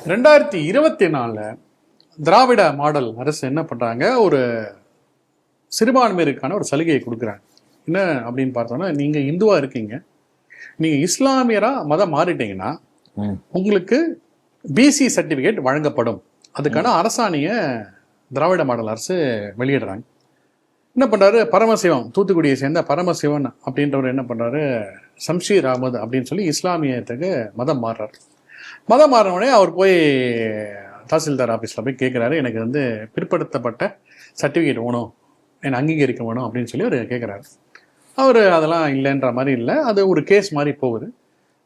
2024 திராவிட model அரசு என்ன பண்றாங்க, ஒரு சிறுபான்மையருக்கான ஒரு சலுகையை கொடுக்குறாங்க. என்ன அப்படின்னு பார்த்தோம்னா, நீங்க இந்துவா இருக்கீங்க, நீங்க இஸ்லாமியரா மதம் மாறிட்டீங்கன்னா உங்களுக்கு பிசி சர்டிபிகேட் வழங்கப்படும். அதுக்கான அரசாணைய திராவிட மாடல் அரசு வெளியிடுறாங்க. என்ன பண்றாரு, பரமசிவம், தூத்துக்குடியை சேர்ந்த பரமசிவன் அப்படின்றவர் என்ன பண்றாரு, சம்ஷீர் அகமது அப்படின்னு சொல்லி இஸ்லாமியத்துக்கு மதம் மாறுறாரு. மதம் மாறினோடனே அவர் போய் தாசில்தார் ஆஃபீஸில் போய் கேட்குறாரு, எனக்கு வந்து பிற்படுத்தப்பட்ட சர்டிஃபிகேட் வேணும், என்னை அங்கீகரிக்க வேணும் அப்படின்னு சொல்லி அவர் கேட்குறாரு. அவர் அதெல்லாம் இல்லைன்ற மாதிரி இல்லை, அது ஒரு கேஸ் மாதிரி போகுது.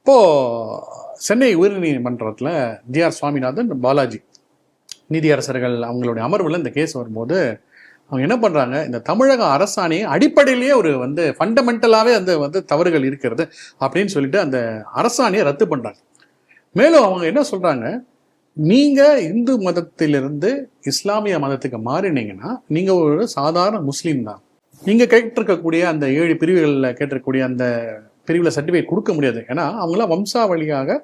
இப்போது சென்னை உயர்நீதிமன்றத்தில் ஜிஆர் சுவாமிநாதன், பாலாஜி நீதியரசர்கள் அவங்களுடைய அமர்வில் இந்த கேஸ் வரும்போது அவங்க என்ன பண்ணுறாங்க, இந்த தமிழக அரசாணையை அடிப்படையிலேயே ஒரு வந்து ஃபண்டமெண்டலாகவே வந்து தவறுகள் இருக்கிறது அப்படின்னு சொல்லிட்டு அந்த அரசாணையை ரத்து பண்ணுறாங்க. மேலும் அவங்க என்ன சொல்கிறாங்க, நீங்கள் இந்து மதத்திலிருந்து இஸ்லாமிய மதத்துக்கு மாறினீங்கன்னா நீங்கள் ஒரு சாதாரண முஸ்லீம் தான். நீங்கள் கேட்டிருக்கக்கூடிய அந்த 7 பிரிவுகளில் கேட்டிருக்கக்கூடிய அந்த பிரிவில் சர்டிஃபிகேட் கொடுக்க முடியாது. ஏன்னா அவங்களாம் வம்சாவளியாக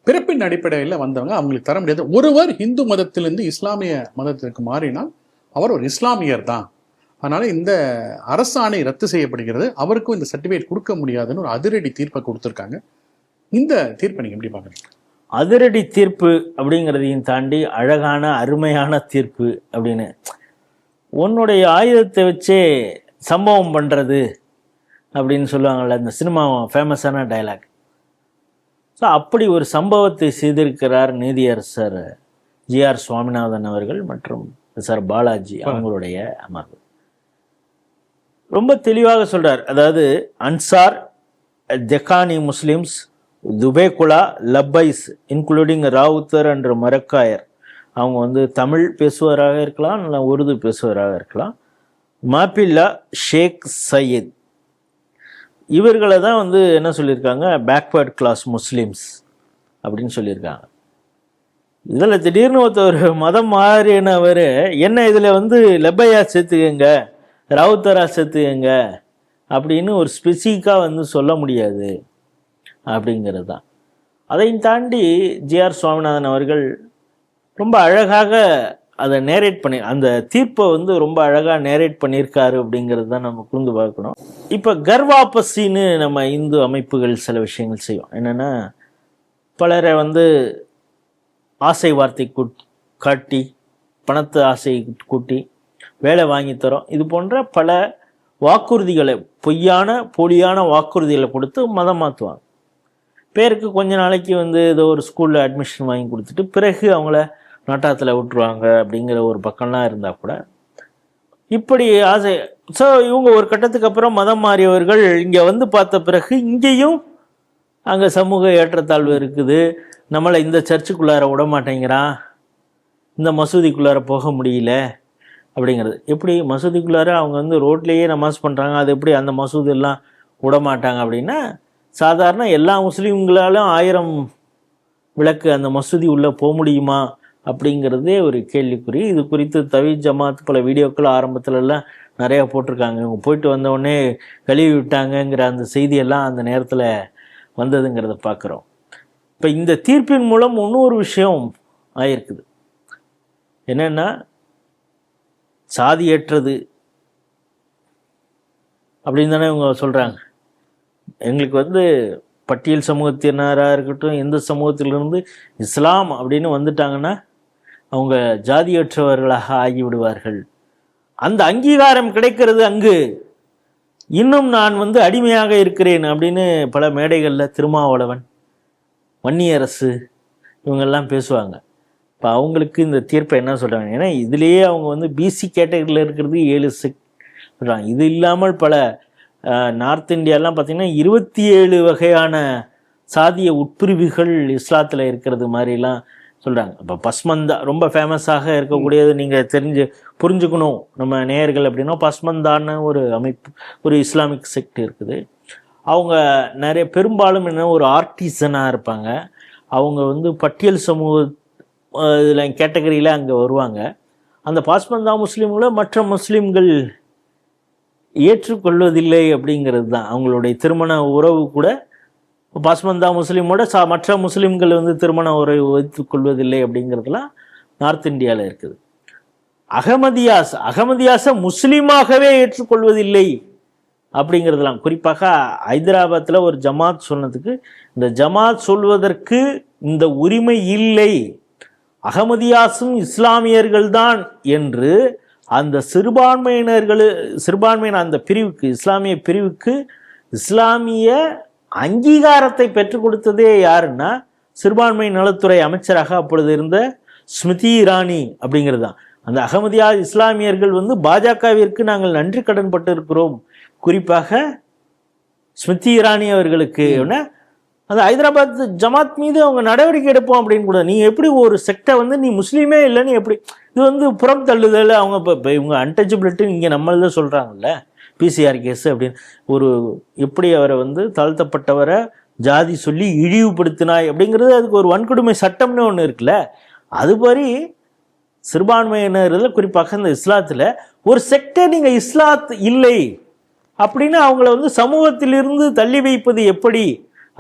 பிறப்பின் அடிப்படையில் வந்தவங்க, அவங்களுக்கு தர முடியாது. ஒருவர் இந்து மதத்திலிருந்து இஸ்லாமிய மதத்திற்கு மாறினால் அவர் ஒரு இஸ்லாமியர் தான். அதனால இந்த அரசாணை ரத்து செய்யப்படுகிறது, அவருக்கும் இந்த சர்டிஃபிகேட் கொடுக்க முடியாதுன்னு ஒரு அதிரடி தீர்ப்பை கொடுத்துருக்காங்க. இந்த தீர்ப்பை நீங்கள் எப்படி பார்க்குறீங்க? அதிரடி தீர்ப்பு அப்படிங்கிறதையும் தாண்டி அழகான அருமையான தீர்ப்பு அப்படின்னு, உன்னுடைய ஆயுதத்தை வச்சே சம்பவம் பண்ணுறது அப்படின்னு சொல்லுவாங்கள்ல, இந்த சினிமா ஃபேமஸான டைலாக். ஸோ அப்படி ஒரு சம்பவத்தை செய்திருக்கிறார் நீதியரசர் ஜிஆர் சுவாமிநாதன் அவர்கள் மற்றும் சார் பாலாஜி அவங்களுடைய அமர்வு. ரொம்ப தெளிவாக சொல்கிறார். அதாவது அன்சார், ஜெகானி முஸ்லிம்ஸ், துபேகுலா, லப்பைஸ் இன்க்ளூடிங் ராவுத்தர் அண்ட் மரக்காயர், அவங்க வந்து தமிழ் பேசுவராக இருக்கலாம், இல்லை உருது பேசுவராக இருக்கலாம், மாப்பில்லா, ஷேக் சையத், இவர்களை தான் வந்து என்ன சொல்லியிருக்காங்க, பேக்வேர்ட் கிளாஸ் முஸ்லிம்ஸ் அப்படின்னு சொல்லியிருக்காங்க. இதில் திடீர்னு ஒருத்தர் மதம் மாறினவர் என்ன இதில் வந்து லெப்பையா சேர்த்துக்கங்க, ராவுத்தரா சேர்த்துக்கங்க அப்படின்னு ஒரு ஸ்பெசிஃபிக்காக வந்து சொல்ல முடியாது அப்படிங்கிறது தான். அதையும் தாண்டி ஜிஆர் சுவாமிநாதன் அவர்கள் ரொம்ப அழகாக அதை நேரேட் பண்ணி, அந்த தீர்ப்பை வந்து ரொம்ப அழகாக நேரேட் பண்ணியிருக்காரு அப்படிங்கிறது தான் நம்ம புரிந்து பார்க்கணும். இப்போ கர்வாபசின்னு நம்ம இந்து அமைப்புகள் சில விஷயங்கள் செய்யும். என்னென்னா, பலரை வந்து ஆசை வார்த்தை காட்டி, பணத்தை ஆசை கூட்டி வேலை வாங்கி தரோம், இது போன்ற பல வாக்குறுதிகளை, போலியான வாக்குறுதிகளை கொடுத்து மதம் மாற்றுவாங்க. பேருக்கு கொஞ்ச நாளைக்கு வந்து ஏதோ ஒரு ஸ்கூலில் அட்மிஷன் வாங்கி கொடுத்துட்டு பிறகு அவங்கள நாட்டாத்தில் விட்டுருவாங்க அப்படிங்கிற ஒரு பக்கம்லாம் இருந்தால் கூட இப்படி ஆசை. ஸோ இவங்க ஒரு கட்டத்துக்கு அப்புறம் மதம் மாறியவர்கள் இங்கே வந்து பார்த்த பிறகு இங்கேயும் அங்கே சமூக ஏற்றத்தாழ்வு இருக்குது, நம்மளை இந்த சர்ச்சுக்குள்ளார விட மாட்டேங்கிறான், இந்த மசூதிக்குள்ளார போக முடியல அப்படிங்கிறது. எப்படி மசூதிக்குள்ளார அவங்க வந்து ரோட்லேயே நமாஸ் பண்ணுறாங்க, அது எப்படி அந்த மசூதியெல்லாம் விட மாட்டாங்க அப்படின்னா, சாதாரண எல்லா முஸ்லீம்களாலும் 1000 விளக்கு அந்த மசூதி உள்ளே போக முடியுமா அப்படிங்கிறதே ஒரு கேள்விக்குறி. இது குறித்து தவீத் ஜமாத் பல வீடியோக்கள் ஆரம்பத்துலலாம் நிறையா போட்டிருக்காங்க. இவங்க போயிட்டு வந்தவுடனே கழுவி விட்டாங்கங்கிற அந்த செய்தியெல்லாம் அந்த நேரத்தில் வந்ததுங்கிறத பார்க்குறோம். இப்போ இந்த தீர்ப்பின் மூலம் இன்னொரு விஷயம் ஆயிருக்குது. என்னென்னா, சாதியற்றது அப்படின்னு தானே இவங்க சொல்கிறாங்க. எங்களுக்கு வந்து பட்டியல் சமூகத்தினராக இருக்கட்டும், எந்த சமூகத்திலிருந்து இஸ்லாம் அப்படின்னு வந்துட்டாங்கன்னா அவங்க ஜாதியற்றவர்களாக ஆகிவிடுவார்கள். அந்த அங்கீகாரம் கிடைக்கிறது அங்கு. இன்னும் நான் வந்து அடிமையாக இருக்கிறேன் அப்படின்னு பல மேடைகளில் திருமாவளவன், வன்னியரசு இவங்கெல்லாம் பேசுவாங்க. இப்போ அவங்களுக்கு இந்த தீர்ப்பை என்ன சொல்கிறாங்க, ஏன்னா இதுலேயே அவங்க வந்து பிசி கேட்டகரியில் இருக்கிறது 7 சொல்கிறாங்க. இது இல்லாமல் பல நார்த் இந்தியாலாம் பார்த்திங்கன்னா 27 வகையான சாதிய உட்பிரிவுகள் இஸ்லாத்தில் இருக்கிறது மாதிரிலாம் சொல்கிறாங்க. இப்போ பஸ்மந்தா ரொம்ப ஃபேமஸாக இருக்கக்கூடியது, நீங்கள் புரிஞ்சுக்கணும் நம்ம நேயர்கள் அப்படின்னா, பஸ்மந்தான்னு ஒரு அமைப்பு, ஒரு இஸ்லாமிக் செக்ட் இருக்குது. அவங்க நிறைய பெரும்பாலும் என்ன ஒரு ஆர்டிசனாக இருப்பாங்க. அவங்க வந்து பட்டியல் சமூக இதில் கேட்டகரியில் அங்கே வருவாங்க. அந்த பாஸ்மந்தா முஸ்லீம்களை மற்ற முஸ்லீம்கள் ஏற்றுக்கொள்வதில்லை அப்படிங்கிறது தான். அவங்களுடைய திருமண உறவு கூட பஸ்மந்தா முஸ்லீமோட மற்ற முஸ்லீம்கள் வந்து திருமண உறவை வைத்துக் கொள்வதில்லை அப்படிங்கிறதுலாம் நார்த் இந்தியாவில் இருக்குது. அகமதியாஸை முஸ்லீமாகவே ஏற்றுக்கொள்வதில்லை அப்படிங்கிறதுலாம், குறிப்பாக ஹைதராபாத்தில் ஒரு ஜமாத் சொன்னதுக்கு, இந்த ஜமாத் சொல்வதற்கு இந்த உரிமை இல்லை, அகமதியாஸும் இஸ்லாமியர்கள் தான் என்று அந்த சிறுபான்மையின அந்த பிரிவுக்கு, இஸ்லாமிய பிரிவுக்கு இஸ்லாமிய அங்கீகாரத்தை பெற்றுக் கொடுத்ததே யாருன்னா சிறுபான்மை நலத்துறை அமைச்சராக அப்பொழுது இருந்த ஸ்மிருதி இரானி அப்படிங்கிறது தான். அந்த அகமதியா இஸ்லாமியர்கள் வந்து பாஜகவிற்கு நாங்கள் நன்றி கடன் பட்டு இருக்கிறோம், குறிப்பாக ஸ்மிருதி இரானி அவர்களுக்கு. அந்த ஹைதராபாத் ஜமாத் மீது அவங்க நடவடிக்கை எடுப்போம் அப்படின்னு கூட. நீ எப்படி ஒரு செக்டை வந்து நீ முஸ்லீமே இல்லைன்னு எப்படி, இது வந்து புறம் தள்ளுதல். அவங்க இப்போ இவங்க அன்டச்சபிலிட்டி இங்கே நம்மளதான் சொல்கிறாங்கல்ல, பிசிஆர் கேஸ் அப்படின்னு ஒரு எப்படி அவரை வந்து தாழ்த்தப்பட்டவரை ஜாதி சொல்லி இழிவுபடுத்தினாய் அப்படிங்கிறது, அதுக்கு ஒரு வன்கொடுமை சட்டம்னு ஒன்று இருக்குல்ல. அதுபடி சிறுபான்மையினரில் குறிப்பாக இந்த இஸ்லாத்தில் ஒரு செக்டை நீங்கள் இஸ்லாத் இல்லை அப்படின்னு அவங்கள வந்து சமூகத்திலிருந்து தள்ளி வைப்பது எப்படி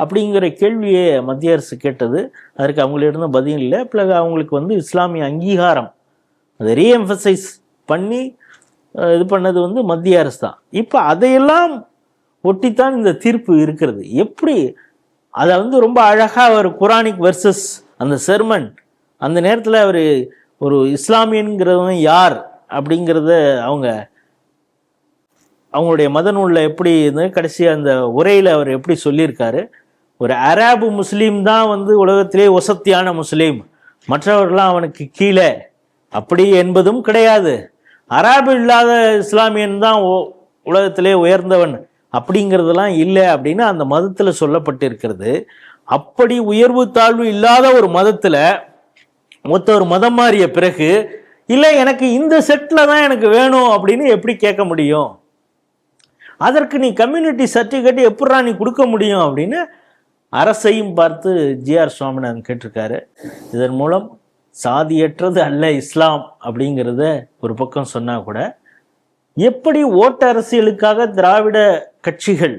அப்படிங்கிற கேள்வியை மத்திய அரசு கேட்டது. அதற்கு அவங்களிருந்த பதில் இல்லை. பிறகு அவங்களுக்கு வந்து இஸ்லாமிய அங்கீகாரம் அதை ரீஎம்பசைஸ் பண்ணி இது பண்ணது வந்து மத்திய அரசு தான். இப்போ அதையெல்லாம் ஒட்டித்தான் இந்த தீர்ப்பு இருக்கிறது. எப்படி அதை வந்து ரொம்ப அழகாக ஒரு குரானிக் வெர்சஸ் அந்த செர்மன், அந்த நேரத்தில் அவர் ஒரு இஸ்லாமியன்கிறவன் யார் அப்படிங்கிறத அவங்களுடைய மத நூலில் எப்படி கடைசி அந்த உரையில் அவர் எப்படி சொல்லியிருக்காரு, ஒரு அரபு முஸ்லீம் தான் வந்து உலகத்திலே வசத்தியான முஸ்லீம், மற்றவர்கள்லாம் அவனுக்கு கீழே அப்படி என்பதும் கிடையாது, அரபு இல்லாத இஸ்லாமியன் தான் உலகத்திலே உயர்ந்தவன் அப்படிங்கிறதெல்லாம் இல்லை அப்படின்னு அந்த மதத்தில் சொல்லப்பட்டிருக்கிறது. அப்படி உயர்வு தாழ்வு இல்லாத ஒரு மதத்தில் ஒரு மதம் மாறிய பிறகு இல்லை எனக்கு இந்த செட்டில் தான் எனக்கு வேணும் அப்படின்னு எப்படி கேட்க முடியும்? அதற்கு நீ கம்யூனிட்டி சர்டிஃபிகேட் எப்படா நீ கொடுக்க முடியும் அப்படின்னு அரசையும் பார்த்து ஜிஆர் சுவாமிநாதன் கேட்டிருக்காரு. இதன் மூலம் சாதியற்றது அல்ல இஸ்லாம் அப்படிங்கிறத ஒரு பக்கம் சொன்னா கூட, எப்படி ஓட்டு அரசியலுக்காக திராவிட கட்சிகள்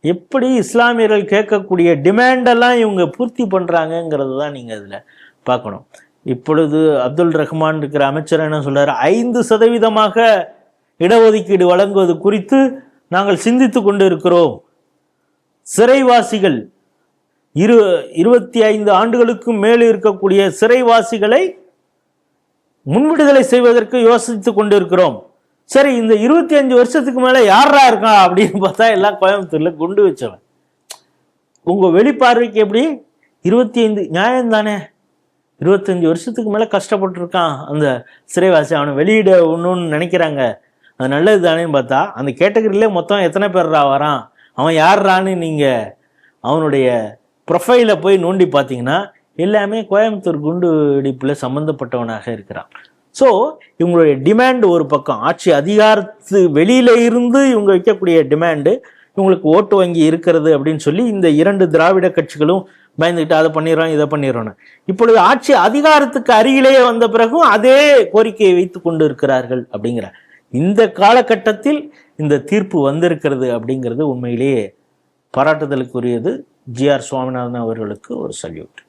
எப்படி இஸ்லாமியர்கள் கேட்கக்கூடிய டிமாண்டெல்லாம் இவங்க பூர்த்தி பண்ணுறாங்கங்கிறது தான் நீங்கள் அதில் பார்க்கணும். இப்பொழுது அப்துல் ரஹ்மான் இருக்கிற அமைச்சர் என்ன சொல்றாரு, 5% இடஒதுக்கீடு வழங்குவது குறித்து நாங்கள் சிந்தித்து கொண்டு இருக்கிறோம். சிறைவாசிகள் 25 ஆண்டுகளுக்கும் மேல் இருக்கக்கூடிய சிறைவாசிகளை முன்விடுதலை செய்வதற்கு யோசித்து கொண்டு இருக்கிறோம். சரி, இந்த 25 வருஷத்துக்கு மேல யாரா இருக்கா அப்படின்னு பார்த்தா எல்லாம் கோயம்புத்தூர்ல குண்டு வச்சவன். உங்க வெளிப்பார்வைக்கு எப்படி 25 நியாயம் தானே? 25 வருஷத்துக்கு மேல கஷ்டப்பட்டு இருக்கான் அந்த சிறைவாசி, அவனை வெளியிட ஒண்ணுன்னு நினைக்கிறாங்க, அது நல்லது தானேன்னு பார்த்தா அந்த கேட்டகரியிலே மொத்தம் எத்தனை பேர்ரா வரான், அவன் யார்றான்னு நீங்க அவனுடைய ப்ரொஃபைலை போய் நோண்டி பார்த்தீங்கன்னா எல்லாமே கோயம்புத்தூர் குண்டு வெடிப்பில் சம்மந்தப்பட்டவனாக இருக்கிறான். ஸோ இவங்களுடைய டிமாண்ட் ஒரு பக்கம், ஆட்சி அதிகாரத்து வெளியில இருந்து இவங்க வைக்கக்கூடிய டிமாண்டு, இவங்களுக்கு ஓட்டு வங்கி இருக்கிறது அப்படின்னு சொல்லி இந்த 2 திராவிட கட்சிகளும் பயந்துக்கிட்டு அதை பண்ணிடுறோம் இதை பண்ணிடுறோன்னு. இப்பொழுது ஆட்சி அதிகாரத்துக்கு அருகிலேயே வந்த பிறகும் அதே கோரிக்கையை வைத்து கொண்டு இருக்கிறார்கள். அப்படிங்கிற இந்த காலகட்டத்தில் இந்த தீர்ப்பு வந்திருக்கிறது அப்படிங்கிறது உண்மையிலேயே பாராட்டுதலுக்குரியது. ஜிஆர் சுவாமிநாதன் அவர்களுக்கு ஒரு சல்யூட்.